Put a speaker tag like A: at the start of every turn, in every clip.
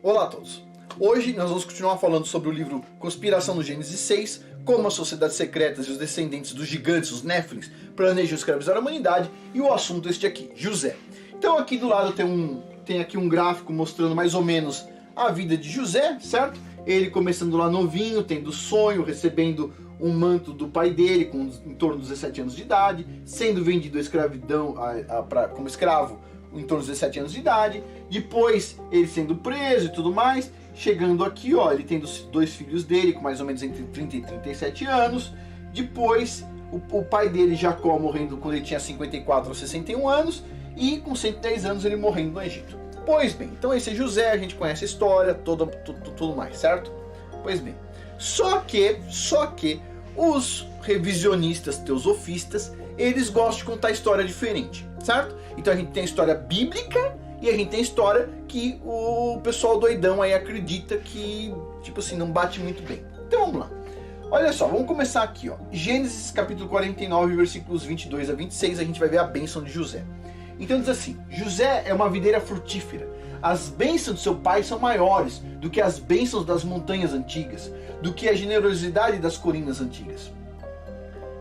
A: Olá a todos! Hoje nós vamos continuar falando sobre o livro Conspiração no Gênesis 6, como as sociedades secretas e os descendentes dos gigantes, os Néfilins, planejam escravizar a humanidade, e o assunto este aqui, José. Então aqui do lado tem aqui um gráfico mostrando mais ou menos a vida de José, certo? Ele começando lá novinho, tendo sonho, recebendo um manto do pai dele com em torno dos 17 anos de idade, sendo vendido à escravidão como escravo em torno dos 17 anos de idade, depois ele sendo preso e tudo mais, chegando aqui, ó, ele tendo dois filhos dele com mais ou menos entre 30 e 37 anos, depois o pai dele, Jacó, morrendo quando ele tinha 54 ou 61 anos, e com 110 anos ele morrendo no Egito. Pois bem, então esse é José, a gente conhece a história, tudo mais, certo? Pois bem, só que os revisionistas teosofistas, eles gostam de contar história diferente, certo? Então a gente tem a história bíblica e a gente tem a história que o pessoal doidão aí acredita que, tipo assim, não bate muito bem. Então vamos lá. Olha só, vamos começar aqui, ó. Gênesis capítulo 49, versículos 22 a 26, a gente vai ver a bênção de José. Então diz assim: José é uma videira frutífera. As bênçãos de seu pai são maiores do que as bênçãos das montanhas antigas, do que a generosidade das colinas antigas.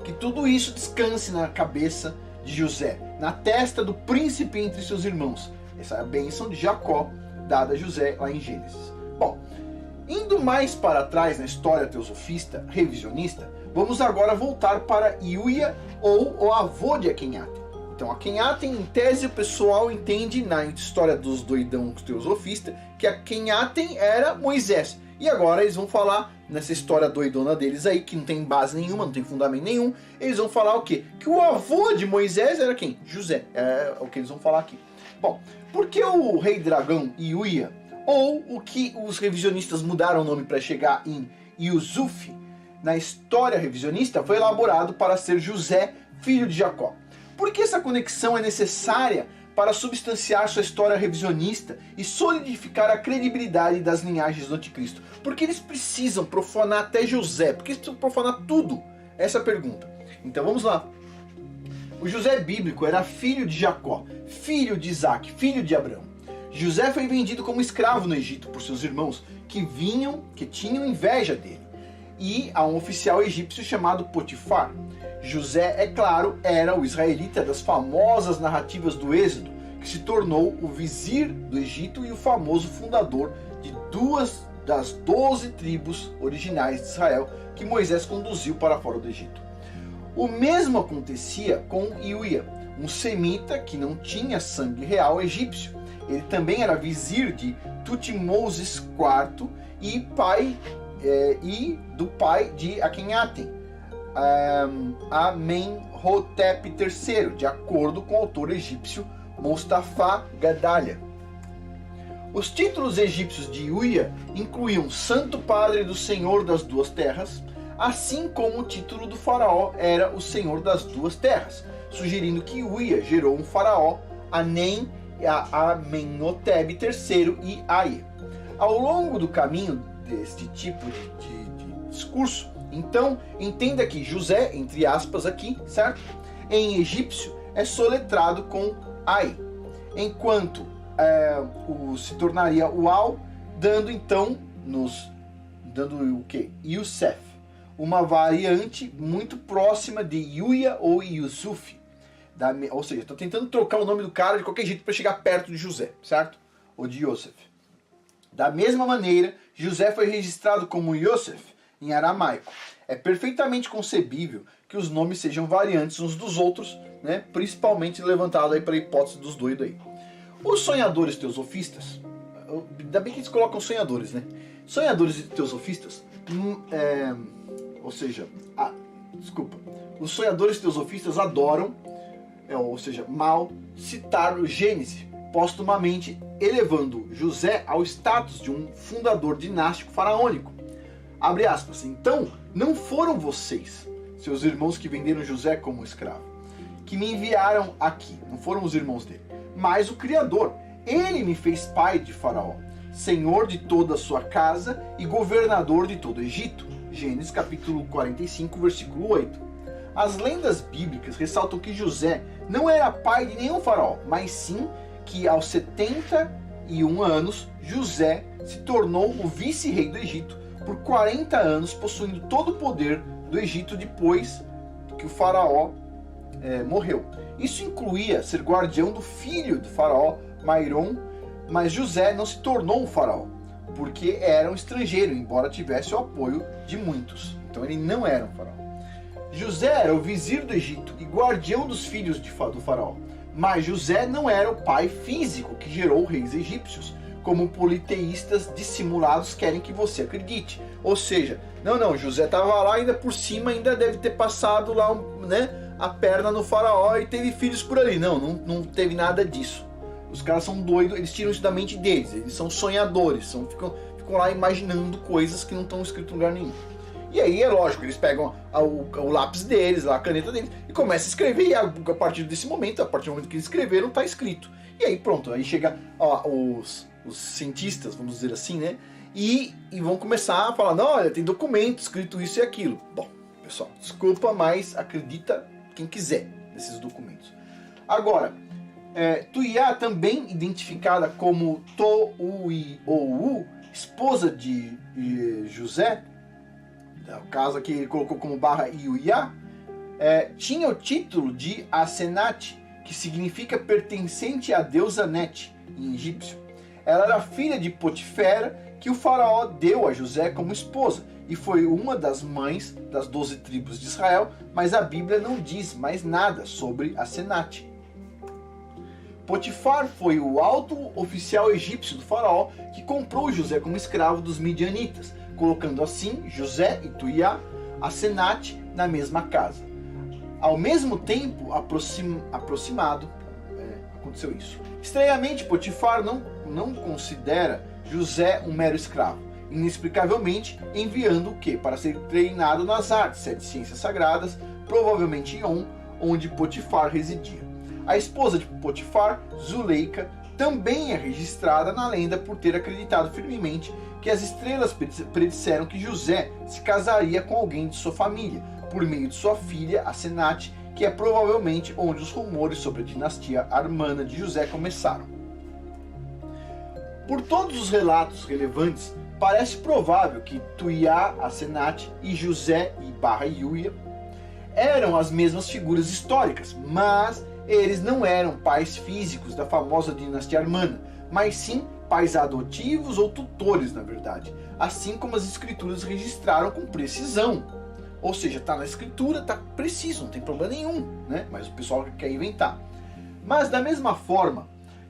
A: Que tudo isso descanse na cabeça de José, na testa do príncipe entre seus irmãos. Essa é a bênção de Jacó, dada a José lá em Gênesis. Bom, indo mais para trás na história teosofista, revisionista, vamos agora voltar para Uia, ou o avô de Akenhaten. Então, Akenhaten, em tese, o pessoal entende na história dos doidão teosofistas que Akenhaten era Moisés. E agora eles vão falar, nessa história doidona deles aí, que não tem base nenhuma, não tem fundamento nenhum, eles vão falar o quê? Que o avô de Moisés era quem? José. É o que eles vão falar aqui. Bom, por que o rei dragão Uia, ou o que os revisionistas mudaram o nome para chegar em Yusuf, na história revisionista, foi elaborado para ser José, filho de Jacó? Por que essa conexão é necessária para substanciar sua história revisionista e solidificar a credibilidade das linhagens do anticristo? Porque eles precisam profanar até José, porque eles precisam profanar tudo? Essa é a pergunta. Então vamos lá. O José bíblico era filho de Jacó, filho de Isaac, filho de Abraão. José foi vendido como escravo no Egito por seus irmãos, que tinham inveja dele, e a um oficial egípcio chamado Potifar. José, é claro, era o israelita das famosas narrativas do Êxodo, que se tornou o vizir do Egito e o famoso fundador de duas das 12 tribos originais de Israel que Moisés conduziu para fora do Egito. O mesmo acontecia com Uia, um semita que não tinha sangue real egípcio. Ele também era vizir de Tutmoses IV e do pai de Akenhaten, Amenhotep III, de acordo com o autor egípcio Mustafa Gedalia. Os títulos egípcios de Uia incluíam Santo Padre do Senhor das Duas Terras, assim como o título do faraó era o Senhor das Duas Terras, sugerindo que Uia gerou um faraó, Amenhotep III e Aie. Ao longo do caminho deste tipo de discurso, então, entenda que José, entre aspas aqui, certo? Em egípcio é soletrado com Ai, enquanto se tornaria o Al, dando o que? Yusef, uma variante muito próxima de Uia ou Yusuf. Ou seja, estou tentando trocar o nome do cara de qualquer jeito para chegar perto de José, certo? Ou de Yosef. Da mesma maneira, José foi registrado como Yosef em aramaico. É perfeitamente concebível que os nomes sejam variantes uns dos outros, né? Principalmente levantado aí para a hipótese dos doidos aí. Os sonhadores teosofistas, ainda bem que eles colocam sonhadores, né? Sonhadores teosofistas, os sonhadores teosofistas adoram, mal citar o Gênesis, postumamente elevando José ao status de um fundador dinástico faraônico. Abre aspas. Então, não foram vocês, seus irmãos que venderam José como escravo, que me enviaram aqui, não foram os irmãos dele, mas o Criador. Ele me fez pai de Faraó, senhor de toda a sua casa e governador de todo o Egito. Gênesis capítulo 45, versículo 8. As lendas bíblicas ressaltam que José não era pai de nenhum faraó, mas sim que aos 70 31 anos, José se tornou o vice-rei do Egito por 40 anos, possuindo todo o poder do Egito depois que o faraó morreu. Isso incluía ser guardião do filho do faraó, Mairon, mas José não se tornou um faraó, porque era um estrangeiro, embora tivesse o apoio de muitos. Então ele não era um faraó. José era o vizir do Egito e guardião dos filhos do faraó. Mas José não era o pai físico que gerou reis egípcios, como politeístas dissimulados querem que você acredite. Ou seja, não, José estava lá, ainda por cima, ainda deve ter passado lá, a perna no faraó e teve filhos por ali. Não teve nada disso. Os caras são doidos, eles tiram isso da mente deles, eles são sonhadores, ficam lá imaginando coisas que não estão escritas em lugar nenhum. E aí é lógico, eles pegam o lápis deles, a caneta deles, e começam a escrever, e a partir desse momento, a partir do momento que eles escreveram, está escrito. E aí pronto, aí chega os cientistas, vamos dizer assim, né? E vão começar a falar, não, olha, tem documento escrito isso e aquilo. Bom, pessoal, desculpa, mas acredita quem quiser nesses documentos. Agora, Tuiá, também identificada como Tou-i-ou-u, esposa de José, o caso aqui ele colocou como /Iuiá, tinha o título de Asenate, que significa pertencente à deusa Net, em egípcio. Ela era filha de Potifera, que o faraó deu a José como esposa, e foi uma das mães das 12 tribos de Israel, mas a Bíblia não diz mais nada sobre Asenate. Potifar foi o alto oficial egípcio do faraó que comprou José como escravo dos midianitas, colocando assim José e Tuiá, Asenate, na mesma casa. Ao mesmo tempo aproximado, aconteceu isso. Estranhamente, Potifar não considera José um mero escravo, inexplicavelmente enviando o que? Para ser treinado nas artes, 7 ciências sagradas, provavelmente em On, onde Potifar residia. A esposa de Potifar, Zuleika, também é registrada na lenda por ter acreditado firmemente que as estrelas predisseram que José se casaria com alguém de sua família, por meio de sua filha, Asenate, que é provavelmente onde os rumores sobre a dinastia armana de José começaram. Por todos os relatos relevantes, parece provável que Tuiá, Asenate e José e /Iuia eram as mesmas figuras históricas, mas eles não eram pais físicos da famosa dinastia armana, mas sim pais adotivos ou tutores, na verdade, assim como as escrituras registraram com precisão. Ou seja, está na escritura, está preciso, não tem problema nenhum, né? Mas o pessoal quer inventar. Mas da mesma forma,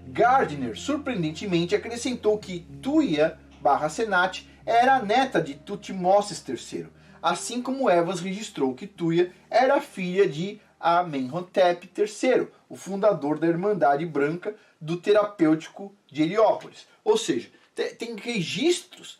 A: Gardner surpreendentemente acrescentou que Tuiá /Asenate era a neta de Tutmoses III, assim como Evans registrou que Tuiá era filha de Amenhotep III, o fundador da Irmandade Branca do Terapêutico de Heliópolis. Ou seja, tem registros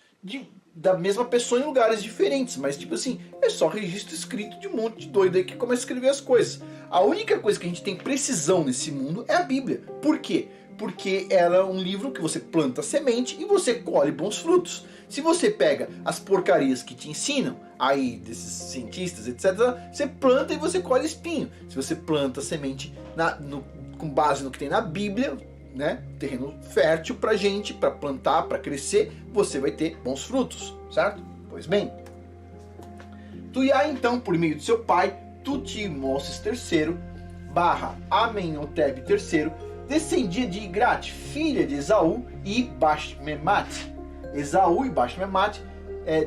A: da mesma pessoa em lugares diferentes, mas tipo assim, é só registro escrito de um monte de doido aí que começa a escrever as coisas. A única coisa que a gente tem precisão nesse mundo é a Bíblia. Por quê? Porque ela é um livro que você planta semente e você colhe bons frutos. Se você pega as porcarias que te ensinam, aí desses cientistas, etc., você planta e você colhe espinho. Se você planta semente com base no que tem na Bíblia, né, terreno fértil pra gente, pra plantar, pra crescer, você vai ter bons frutos, certo? Pois bem, Tuiá então, por meio de seu pai, Tutmoses III /Amenhotep III, descendia de Igrate, filha de Esaú e Bashemate. Esaú e Bashemate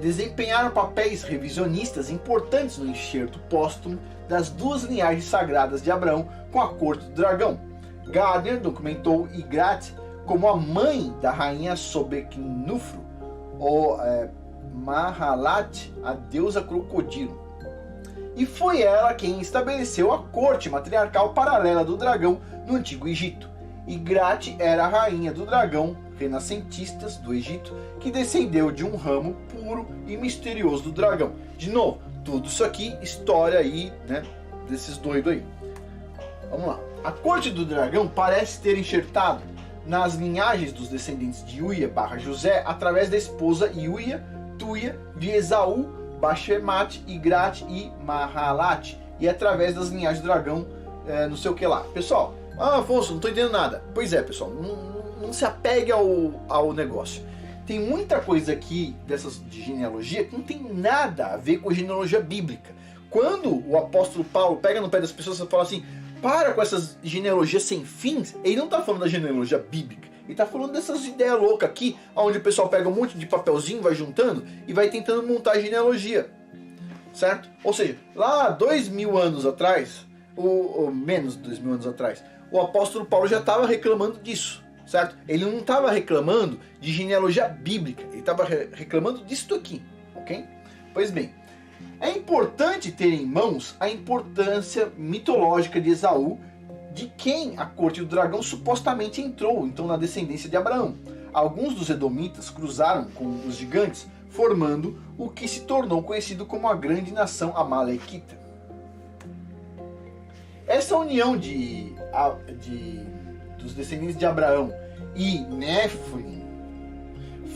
A: desempenharam papéis revisionistas importantes no enxerto póstumo das duas linhagens sagradas de Abraão com a corte do dragão. Gardner documentou Igrate como a mãe da rainha Sobeknufru, ou Mahalat, a deusa crocodilo. E foi ela quem estabeleceu a corte matriarcal paralela do dragão no Antigo Egito. Igrate era a rainha do dragão, renascentistas do Egito, que descendeu de um ramo puro e misterioso do dragão. De novo, tudo isso aqui, história aí, né, desses doidos aí. Vamos lá. A corte do dragão parece ter enxertado nas linhagens dos descendentes de Iuia /José através da esposa Iuia, Tuiá, de Esaú, Bashemate, Igrate e Mahalat, e através das linhagens do dragão, não sei o que lá. Pessoal, Afonso, não estou entendendo nada. Pois é, pessoal, não se apegue ao negócio. Tem muita coisa aqui dessas de genealogia que não tem nada a ver com a genealogia bíblica. Quando o apóstolo Paulo pega no pé das pessoas e fala assim, para com essas genealogias sem fins, ele não está falando da genealogia bíblica. Ele está falando dessas ideias loucas aqui, onde o pessoal pega um monte de papelzinho, vai juntando e vai tentando montar a genealogia. Certo? Ou seja, lá 2000 anos atrás, ou menos de 2000 anos atrás, o apóstolo Paulo já estava reclamando disso. Certo? Ele não estava reclamando de genealogia bíblica, ele estava reclamando disso aqui, ok? Pois bem, é importante ter em mãos a importância mitológica de Esaú, de quem a corte do dragão supostamente entrou, então na descendência de Abraão. Alguns dos edomitas cruzaram com os gigantes, formando o que se tornou conhecido como a grande nação amalequita. Essa união dos descendentes de Abraão e Néflim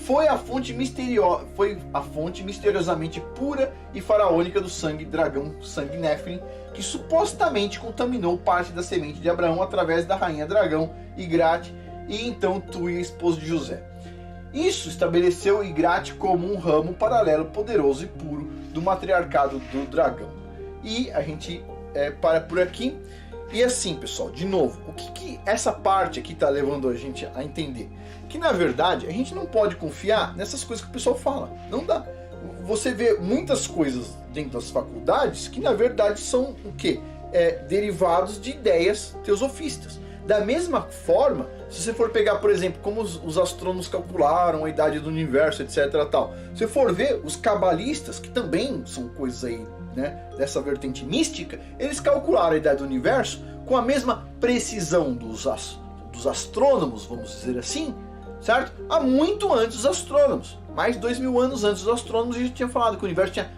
A: foi a fonte misteriosamente pura e faraônica do sangue dragão, sangue Néflim, que supostamente contaminou parte da semente de Abraão através da rainha dragão Igrate e então Tuia, esposa de José. Isso estabeleceu Igrate como um ramo paralelo poderoso e puro do matriarcado do dragão. E a gente para por aqui. E assim, pessoal, de novo, o que essa parte aqui está levando a gente a entender? Que na verdade a gente não pode confiar nessas coisas que o pessoal fala. Não dá. Você vê muitas coisas dentro das faculdades que na verdade são o quê? Derivados de ideias teosofistas. Da mesma forma, se você for pegar, por exemplo, como os astrônomos calcularam a idade do universo, etc. tal. Se você for ver, os cabalistas, que também são coisas aí, né, dessa vertente mística, eles calcularam a idade do universo com a mesma precisão dos astrônomos, vamos dizer assim, certo? Há muito antes dos astrônomos, mais de 2000 anos antes dos astrônomos, a gente tinha falado que o universo tinha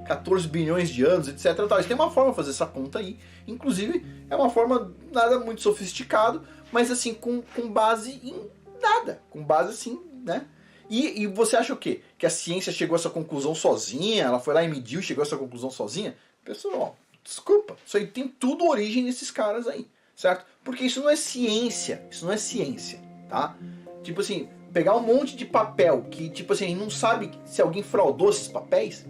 A: 14 bilhões de anos, etc. Tal. Eles têm uma forma de fazer essa conta aí, inclusive é uma forma nada muito sofisticado, mas assim, com base em nada, com base assim, né? E você acha o quê? Que a ciência chegou a essa conclusão sozinha? Ela foi lá e mediu e chegou a essa conclusão sozinha? Pessoal, desculpa. Isso aí tem tudo origem nesses caras aí, certo? Porque isso não é ciência. Isso não é ciência, tá? Tipo assim, pegar um monte de papel que, tipo assim, não sabe se alguém fraudou esses papéis.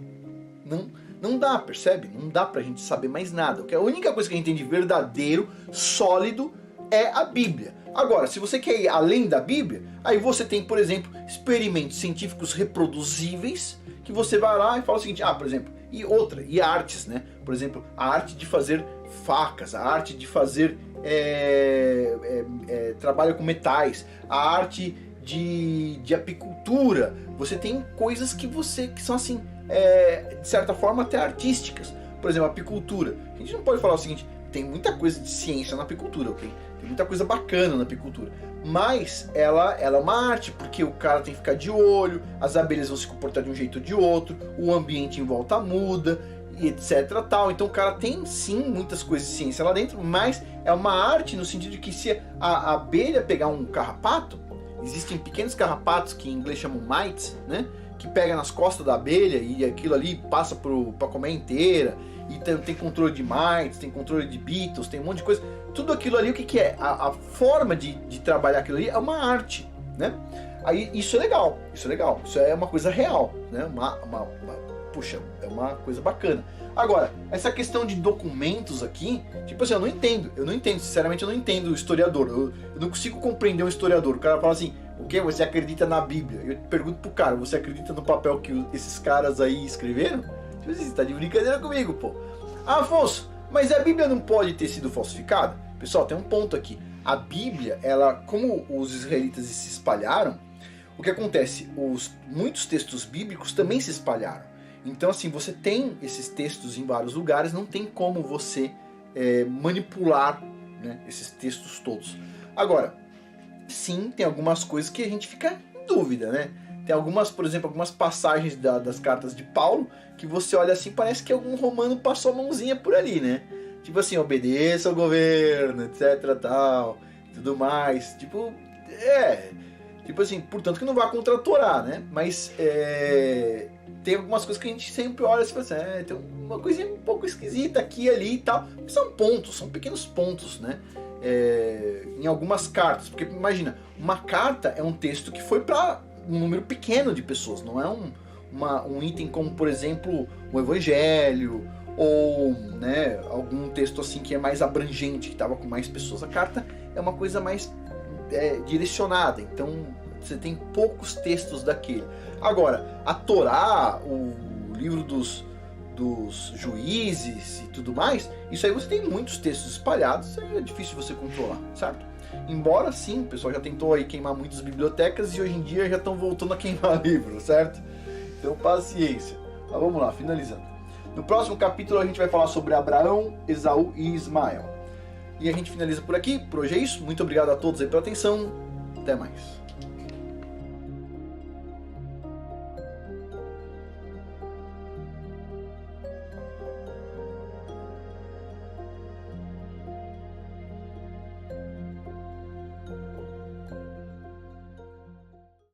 A: Não dá, percebe? Não dá pra gente saber mais nada. A única coisa que a gente tem de verdadeiro, sólido, é a Bíblia. Agora, se você quer ir além da Bíblia, aí você tem, por exemplo, experimentos científicos reproduzíveis, que você vai lá e fala o seguinte, por exemplo, e artes, né? Por exemplo, a arte de fazer facas, a arte de fazer trabalho com metais, a arte de apicultura. Você tem coisas que são assim, de certa forma até artísticas. Por exemplo, a apicultura. A gente não pode falar o seguinte, tem muita coisa de ciência na apicultura, ok? Tem muita coisa bacana na apicultura. Mas ela é uma arte, porque o cara tem que ficar de olho, as abelhas vão se comportar de um jeito ou de outro, o ambiente em volta muda, e etc. tal. Então o cara tem sim muitas coisas de ciência lá dentro, mas é uma arte no sentido de que se a abelha pegar um carrapato, existem pequenos carrapatos que em inglês chamam mites, né? Que pega nas costas da abelha e aquilo ali passa para comer inteira. E tem controle de mites, tem controle de beetles, tem um monte de coisa. Tudo aquilo ali, o que é? A forma de trabalhar aquilo ali é uma arte, né? Aí isso é legal, isso é uma coisa real, né? Puxa, é uma coisa bacana. Agora, essa questão de documentos aqui, tipo assim, eu não entendo, sinceramente eu não entendo o historiador, eu não consigo compreender um historiador. O cara fala assim, o que? Você acredita na Bíblia? Eu pergunto pro cara, você acredita no papel que esses caras aí escreveram? Tipo assim, você tá de brincadeira comigo, pô. Afonso, mas a Bíblia não pode ter sido falsificada? Pessoal, tem um ponto aqui. A Bíblia, ela, como os israelitas se espalharam, o que acontece? Muitos textos bíblicos também se espalharam. Então, assim, você tem esses textos em vários lugares, não tem como você manipular, né, esses textos todos. Agora, sim, tem algumas coisas que a gente fica em dúvida, né? Tem algumas, por exemplo, algumas passagens das cartas de Paulo que você olha assim, parece que algum romano passou a mãozinha por ali, né? Tipo assim, obedeça ao governo, etc, tal, tudo mais. Tipo assim, portanto que não vai contra a Torá, né? Mas tem algumas coisas que a gente sempre olha assim, tem uma coisinha um pouco esquisita aqui, ali e tal. São pontos, são pequenos pontos, né? em algumas cartas, porque imagina, uma carta é um texto que foi para um número pequeno de pessoas, não é um item como, por exemplo, o Evangelho, ou né, algum texto assim que é mais abrangente, que estava com mais pessoas. A carta é uma coisa mais direcionada, então você tem poucos textos daquele. Agora, a Torá, o livro dos juízes e tudo mais, isso aí você tem muitos textos espalhados, aí é difícil você controlar, certo? Embora sim, o pessoal já tentou aí queimar muitas bibliotecas e hoje em dia já estão voltando a queimar livros, certo? Então paciência. Mas vamos lá, finalizando. No próximo capítulo a gente vai falar sobre Abraão, Esaú e Ismael. E a gente finaliza por aqui. Por hoje é isso. Muito obrigado a todos aí pela atenção. Até mais.